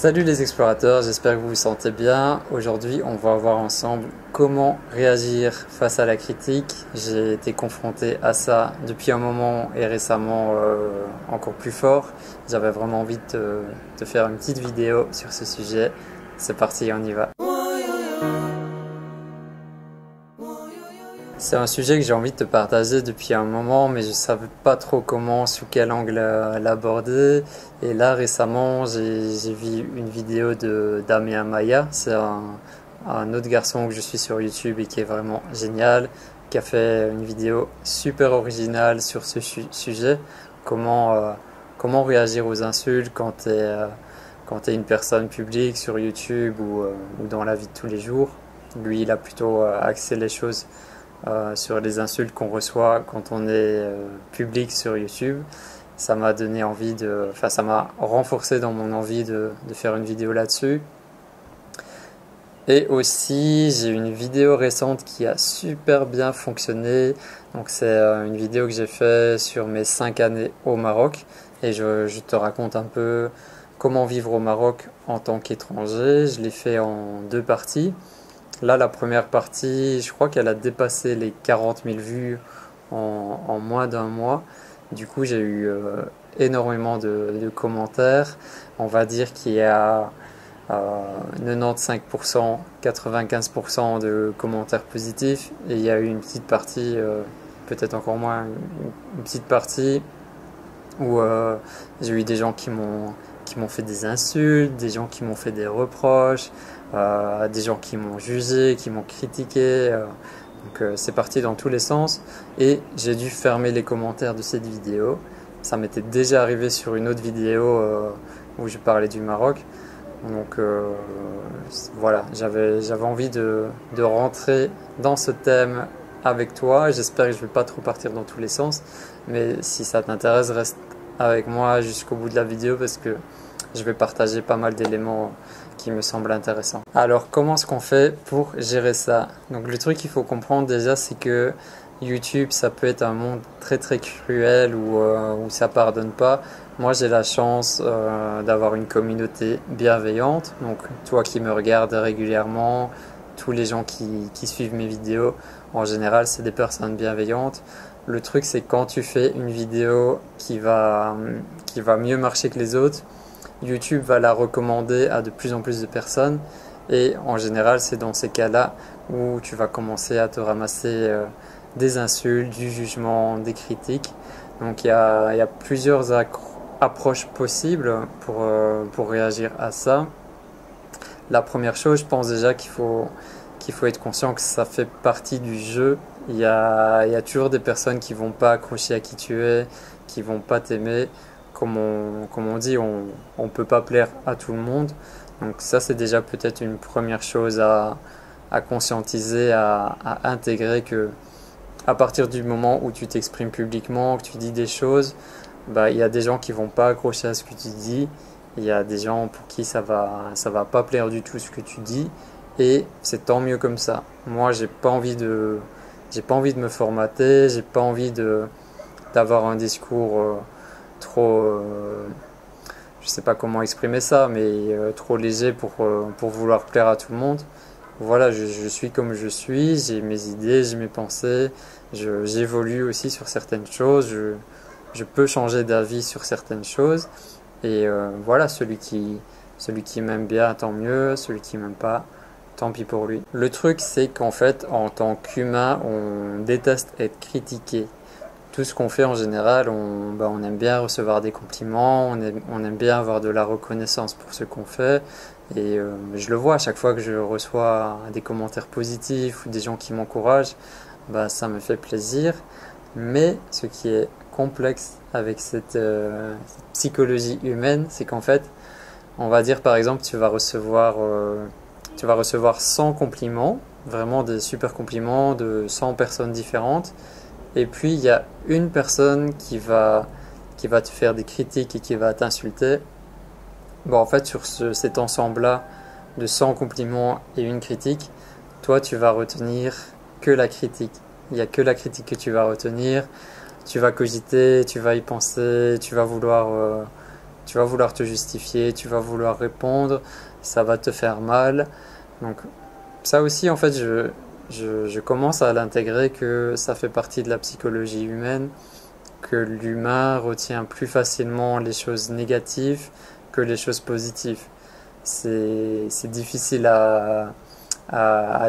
Salut les explorateurs, j'espère que vous vous sentez bien. Aujourd'hui, on va voir ensemble comment réagir face à la critique. J'ai été confronté à ça depuis un moment et récemment encore plus fort. J'avais vraiment envie de faire une petite vidéo sur ce sujet. C'est parti, on y va. C'est un sujet que j'ai envie de te partager depuis un moment, mais je savais pas trop comment, sous quel angle l'aborder. Et là, récemment, j'ai vu une vidéo de Damien Maya. C'est un autre garçon que je suis sur YouTube et qui est vraiment génial, qui a fait une vidéo super originale sur ce sujet. Comment réagir aux insultes quand t'es une personne publique sur YouTube ou dans la vie de tous les jours. Lui, il a plutôt axé les choses sur les insultes qu'on reçoit quand on est public sur YouTube. Ça m'a donné envie ça m'a renforcé dans mon envie de faire une vidéo là-dessus. Et aussi, j'ai une vidéo récente qui a super bien fonctionné. Donc c'est une vidéo que j'ai fait sur mes 5 années au Maroc. Et je te raconte un peu comment vivre au Maroc en tant qu'étranger. Je l'ai fait en 2 parties. Là, la première partie, je crois qu'elle a dépassé les 40 000 vues en moins d'un mois. Du coup, j'ai eu énormément de commentaires. On va dire qu'il y a 95%, 95% de commentaires positifs. Et il y a eu une petite partie, peut-être encore moins, une petite partie où j'ai eu des gens qui m'ont fait des insultes, des gens qui m'ont fait des reproches, des gens qui m'ont jugé, qui m'ont critiqué. Donc c'est parti dans tous les sens et j'ai dû fermer les commentaires de cette vidéo. Ça m'était déjà arrivé sur une autre vidéo où je parlais du Maroc. Donc voilà, j'avais envie de rentrer dans ce thème avec toi. J'espère que je ne vais pas trop partir dans tous les sens, mais si ça t'intéresse, reste avec moi jusqu'au bout de la vidéo parce que je vais partager pas mal d'éléments qui me semblent intéressants. Alors comment est-ce qu'on fait pour gérer ça? Donc le truc qu'il faut comprendre déjà, c'est que YouTube, ça peut être un monde très très cruel où ça pardonne pas. Moi j'ai la chance d'avoir une communauté bienveillante. Donc toi qui me regardes régulièrement, tous les gens qui suivent mes vidéos, en général c'est des personnes bienveillantes. Le truc c'est quand tu fais une vidéo qui va mieux marcher que les autres, YouTube va la recommander à de plus en plus de personnes et en général c'est dans ces cas-là où tu vas commencer à te ramasser des insultes, du jugement, des critiques. Donc il y a plusieurs approches possibles pour réagir à ça. La première chose, je pense déjà qu'il faut être conscient que ça fait partie du jeu. Il y a toujours des personnes qui vont pas accrocher à qui tu es, qui vont pas t'aimer. Comme on dit, on ne peut pas plaire à tout le monde. Donc ça, c'est déjà peut-être une première chose à conscientiser, à intégrer que à partir du moment où tu t'exprimes publiquement, que tu dis des choses, il y a des gens qui vont pas accrocher à ce que tu dis. Il y a des gens pour qui ça va pas plaire du tout ce que tu dis. Et c'est tant mieux comme ça. Moi, j'ai pas envie de me formater, j'ai pas envie d'avoir un discours trop, je sais pas comment exprimer ça, mais trop léger pour vouloir plaire à tout le monde. Voilà, je suis comme je suis, j'ai mes idées, j'ai mes pensées, j'évolue aussi sur certaines choses, je peux changer d'avis sur certaines choses. Et voilà, celui qui m'aime bien, tant mieux, celui qui m'aime pas, tant pis pour lui. Le truc, c'est qu'en fait, en tant qu'humain, on déteste être critiqué. Tout ce qu'on fait en général, on aime bien recevoir des compliments, on aime bien avoir de la reconnaissance pour ce qu'on fait. Et je le vois à chaque fois que je reçois des commentaires positifs ou des gens qui m'encouragent, ça me fait plaisir. Mais ce qui est complexe avec cette psychologie humaine, c'est qu'en fait, on va dire par exemple, tu vas recevoir 100 compliments, vraiment des super compliments de 100 personnes différentes. Et puis il y a une personne qui va te faire des critiques et qui va t'insulter. En fait, sur cet ensemble-là de 100 compliments et une critique, toi tu vas retenir que la critique. Il n'y a que la critique que tu vas retenir. Tu vas cogiter, tu vas y penser, tu vas vouloir tu vas vouloir te justifier, tu vas vouloir répondre, ça va te faire mal. Donc ça aussi, en fait, je commence à l'intégrer que ça fait partie de la psychologie humaine, que l'humain retient plus facilement les choses négatives que les choses positives. C'est difficile à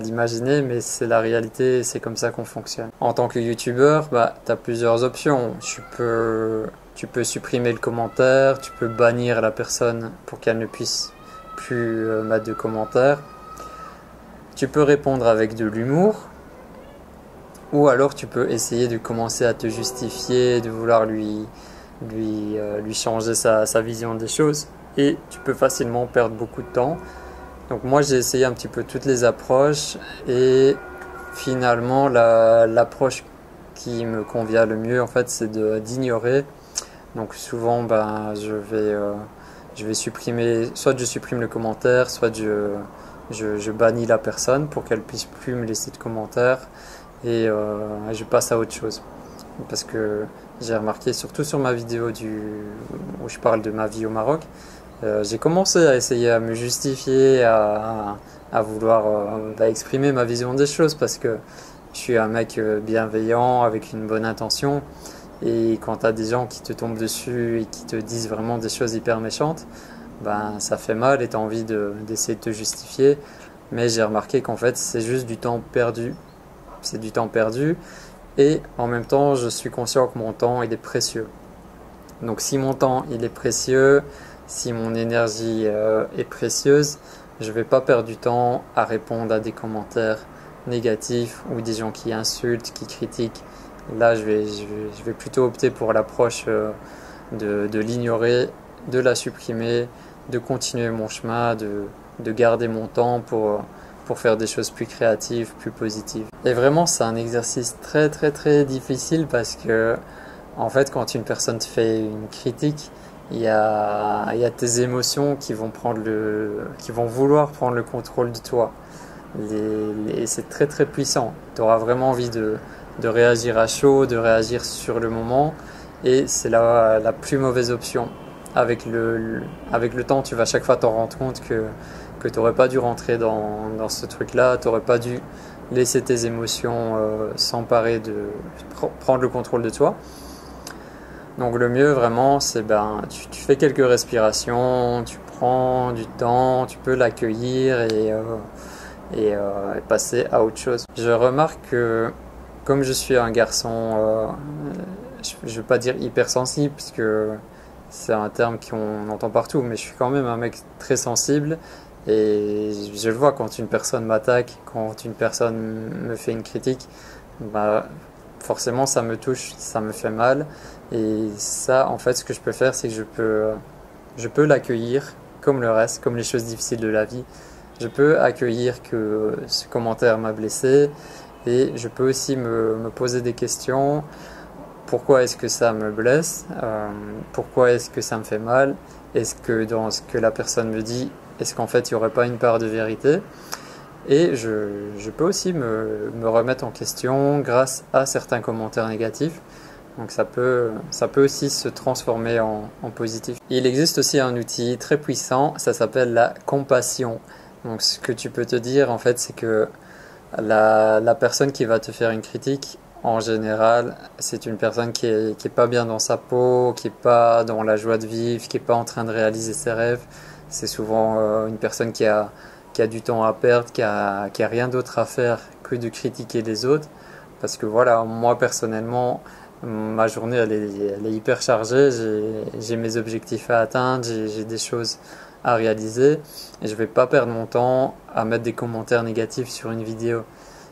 l'imaginer, mais c'est la réalité, c'est comme ça qu'on fonctionne. En tant que youtubeur, tu as plusieurs options. Tu peux supprimer le commentaire, tu peux bannir la personne pour qu'elle ne puisse plus mettre de commentaires. Tu peux répondre avec de l'humour, ou alors tu peux essayer de commencer à te justifier, de vouloir lui changer sa vision des choses, et tu peux facilement perdre beaucoup de temps. Donc moi j'ai essayé un petit peu toutes les approches, et finalement l'approche qui me convient le mieux, en fait, c'est d'ignorer. Donc souvent je vais supprimer, soit je supprime le commentaire, soit je bannis la personne pour qu'elle puisse plus me laisser de commentaires, et je passe à autre chose. Parce que j'ai remarqué, surtout sur ma vidéo où je parle de ma vie au Maroc, j'ai commencé à essayer à me justifier, à vouloir exprimer ma vision des choses, parce que je suis un mec bienveillant, avec une bonne intention, et quand tu as des gens qui te tombent dessus et qui te disent vraiment des choses hyper méchantes, ça fait mal et tu as envie d'essayer de te justifier. Mais j'ai remarqué qu'en fait c'est juste du temps perdu. C'est du temps perdu, et en même temps je suis conscient que mon temps il est précieux. Donc si mon temps il est précieux, si mon énergie est précieuse, je vais pas perdre du temps à répondre à des commentaires négatifs ou des gens qui insultent, qui critiquent. Là je vais plutôt opter pour l'approche de l'ignorer, de la supprimer, de continuer mon chemin, de garder mon temps pour faire des choses plus créatives, plus positives. Et vraiment, c'est un exercice très très très difficile, parce que en fait, quand une personne te fait une critique, il y a tes émotions qui vont vouloir prendre le contrôle de toi. Et c'est très très puissant. Tu auras vraiment envie de réagir à chaud, de réagir sur le moment, et c'est la plus mauvaise option. Avec le temps, tu vas chaque fois t'en rendre compte que tu n'aurais pas dû rentrer dans ce truc-là, tu n'aurais pas dû laisser tes émotions s'emparer prendre le contrôle de toi. Donc le mieux vraiment, c'est tu fais quelques respirations, tu prends du temps, tu peux l'accueillir et passer à autre chose. Je remarque que comme je suis un garçon, je ne veux pas dire hypersensible, parce que c'est un terme qu'on entend partout, mais je suis quand même un mec très sensible, et je le vois quand une personne m'attaque, quand une personne me fait une critique, forcément ça me touche, ça me fait mal. Et ça, en fait, ce que je peux faire, c'est que je peux l'accueillir comme le reste, comme les choses difficiles de la vie. Je peux accueillir que ce commentaire m'a blessé, et je peux aussi me poser des questions. Pourquoi est-ce que ça me blesse? Pourquoi est-ce que ça me fait mal? Est-ce que dans ce que la personne me dit, est-ce qu'en fait il n'y aurait pas une part de vérité? Et je peux aussi me remettre en question grâce à certains commentaires négatifs. Donc ça peut aussi se transformer en positif. Il existe aussi un outil très puissant, ça s'appelle la compassion. Donc ce que tu peux te dire, en fait, c'est que la personne qui va te faire une critique, en général, c'est une personne qui est pas bien dans sa peau, qui est pas dans la joie de vivre, qui est pas en train de réaliser ses rêves. C'est souvent une personne qui a du temps à perdre, qui a rien d'autre à faire que de critiquer les autres. Parce que voilà, moi personnellement, ma journée elle est hyper chargée, j'ai mes objectifs à atteindre, j'ai des choses à réaliser, et je vais pas perdre mon temps à mettre des commentaires négatifs sur une vidéo.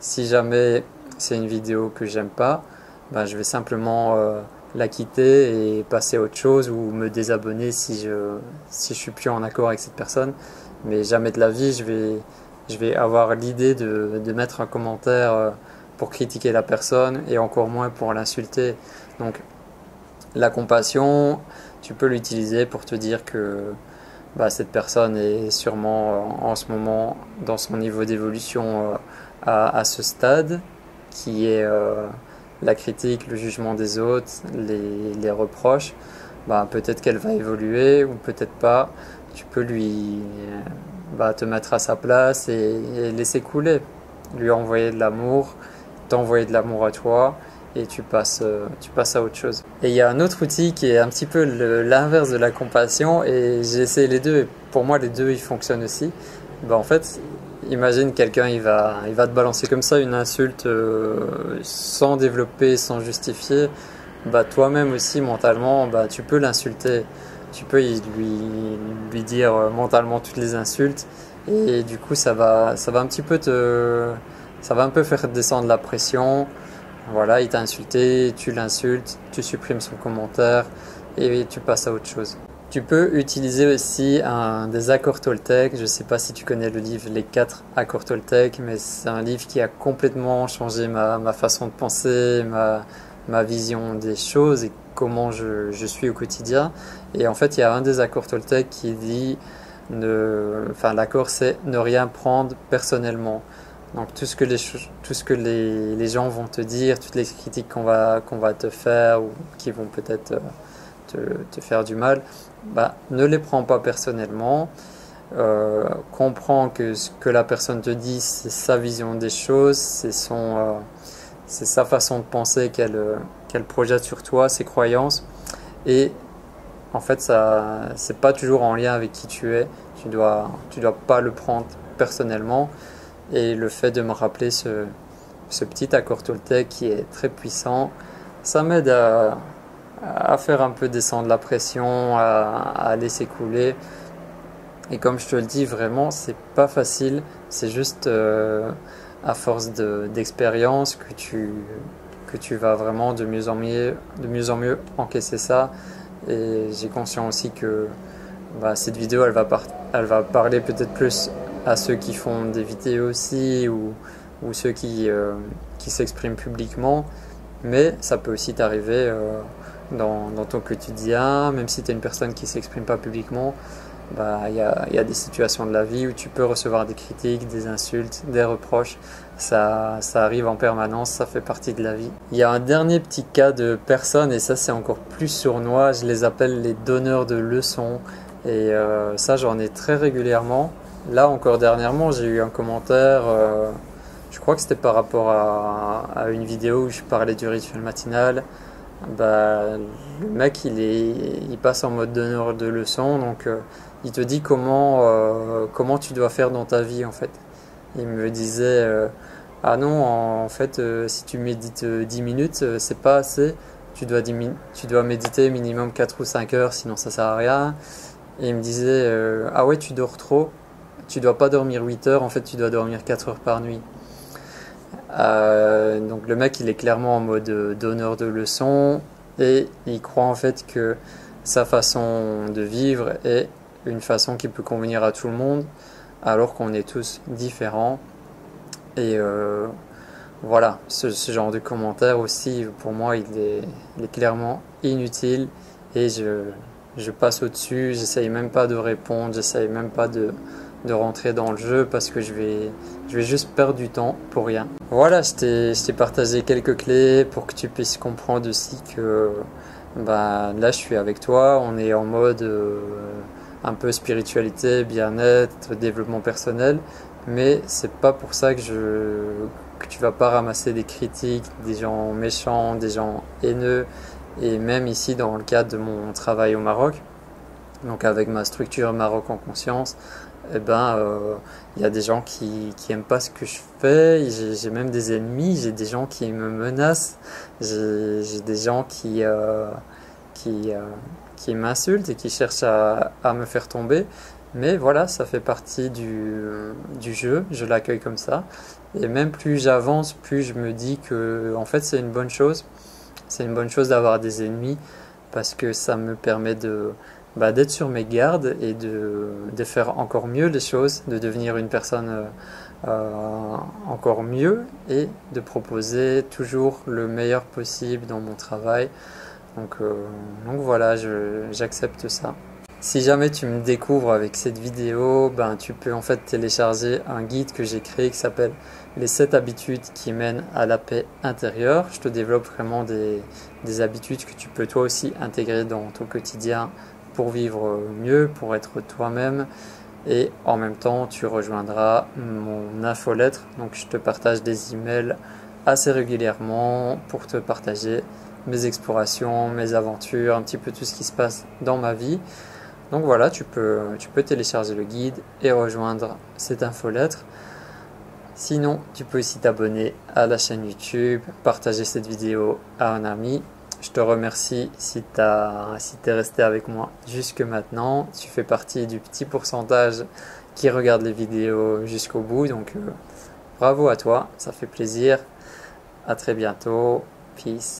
Si jamais c'est une vidéo que j'aime pas, je vais simplement la quitter et passer à autre chose, ou me désabonner si je suis plus en accord avec cette personne. Mais jamais de la vie je vais avoir l'idée de mettre un commentaire pour critiquer la personne, et encore moins pour l'insulter. Donc la compassion, tu peux l'utiliser pour te dire que cette personne est sûrement en ce moment dans son niveau d'évolution à ce stade, qui est la critique, le jugement des autres, les reproches. bah, peut-être qu'elle va évoluer ou peut-être pas. Tu peux te mettre à sa place et laisser couler, lui envoyer de l'amour, t'envoyer de l'amour à toi et tu passes à autre chose. Et il y a un autre outil qui est un petit peu l'inverse de la compassion et j'ai essayé les deux et pour moi les deux ils fonctionnent aussi. Bah, en fait, imagine quelqu'un il va te balancer comme ça une insulte sans développer, sans justifier. Bah, toi-même aussi mentalement bah, tu peux l'insulter. Tu peux lui dire mentalement toutes les insultes et du coup ça va un petit peu ça va un peu faire descendre la pression. Voilà, il t'a insulté, tu l'insultes, tu supprimes son commentaire et tu passes à autre chose. Tu peux utiliser aussi des accords Toltec. Je ne sais pas si tu connais le livre Les 4 accords Toltec, mais c'est un livre qui a complètement changé ma façon de penser, ma vision des choses et comment je suis au quotidien. Et en fait, il y a un des accords Toltec qui dit, l'accord c'est ne rien prendre personnellement. Donc tout ce que les gens vont te dire, toutes les critiques qu'on va te faire ou qui vont peut-être te faire du mal, bah, ne les prends pas personnellement. Comprends que ce que la personne te dit, c'est sa vision des choses, c'est sa façon de penser qu'elle projette sur toi, ses croyances. Et en fait, ça, c'est pas toujours en lien avec qui tu es. Tu dois pas le prendre personnellement. Et le fait de me rappeler ce petit accord Toltec qui est très puissant, ça m'aide à faire un peu descendre la pression, à laisser couler. Et comme je te le dis, vraiment, c'est pas facile. C'est juste à force d'expérience que tu vas vraiment de mieux en mieux encaisser ça. Et j'ai conscience aussi que bah, cette vidéo, elle va parler peut-être plus à ceux qui font des vidéos aussi ou ceux qui s'expriment publiquement. Mais ça peut aussi t'arriver dans ton quotidien, même si tu es une personne qui ne s'exprime pas publiquement. Bah, y a des situations de la vie où tu peux recevoir des critiques, des insultes, des reproches. Ça arrive en permanence, ça fait partie de la vie. Il y a un dernier petit cas de personnes, et ça c'est encore plus sournois, je les appelle les donneurs de leçons. Et ça j'en ai très régulièrement. Là encore dernièrement j'ai eu un commentaire, je crois que c'était par rapport à une vidéo où je parlais du rituel matinal. Bah, le mec il passe en mode donneur de leçons, donc il te dit comment tu dois faire dans ta vie en fait. Il me disait ah non en fait si tu médites 10 minutes c'est pas assez, tu dois méditer minimum 4 ou 5 heures sinon ça sert à rien. Et il me disait ah ouais tu dors trop, tu dois pas dormir 8 heures en fait tu dois dormir 4 heures par nuit. Donc le mec il est clairement en mode donneur de leçons et il croit en fait que sa façon de vivre est une façon qui peut convenir à tout le monde alors qu'on est tous différents. Et voilà, ce genre de commentaire aussi pour moi il est clairement inutile et je passe au-dessus, j'essaye même pas de répondre, j'essaye même pas de rentrer dans le jeu parce que je vais juste perdre du temps pour rien. Voilà, je t'ai partagé quelques clés pour que tu puisses comprendre aussi que bah, là je suis avec toi, on est en mode un peu spiritualité, bien-être, développement personnel, mais c'est pas pour ça que tu vas pas ramasser des critiques, des gens méchants, des gens haineux, et même ici dans le cadre de mon travail au Maroc, donc avec ma structure Maroc en conscience, eh ben, y a des gens qui aiment pas ce que je fais, j'ai même des ennemis, j'ai des gens qui me menacent, j'ai des gens qui m'insultent et qui cherchent à me faire tomber. Mais voilà, ça fait partie du jeu, je l'accueille comme ça. Et même plus j'avance, plus je me dis que en fait c'est une bonne chose. C'est une bonne chose d'avoir des ennemis parce que ça me permet d'être sur mes gardes et de faire encore mieux les choses, de devenir une personne encore mieux et de proposer toujours le meilleur possible dans mon travail. Donc voilà, j'accepte ça. Si jamais tu me découvres avec cette vidéo, ben, tu peux en fait télécharger un guide que j'ai créé qui s'appelle les 7 habitudes qui mènent à la paix intérieure. Je te développe vraiment des habitudes que tu peux toi aussi intégrer dans ton quotidien pour vivre mieux, pour être toi-même. Et en même temps, tu rejoindras mon infolettre. Donc, je te partage des emails assez régulièrement pour te partager mes explorations, mes aventures, un petit peu tout ce qui se passe dans ma vie. Donc voilà, tu peux télécharger le guide et rejoindre cette infolettre. Sinon, tu peux aussi t'abonner à la chaîne YouTube, partager cette vidéo à un ami. Je te remercie si t'es resté avec moi jusque maintenant. Tu fais partie du petit pourcentage qui regarde les vidéos jusqu'au bout. Donc bravo à toi, ça fait plaisir. À très bientôt. Peace.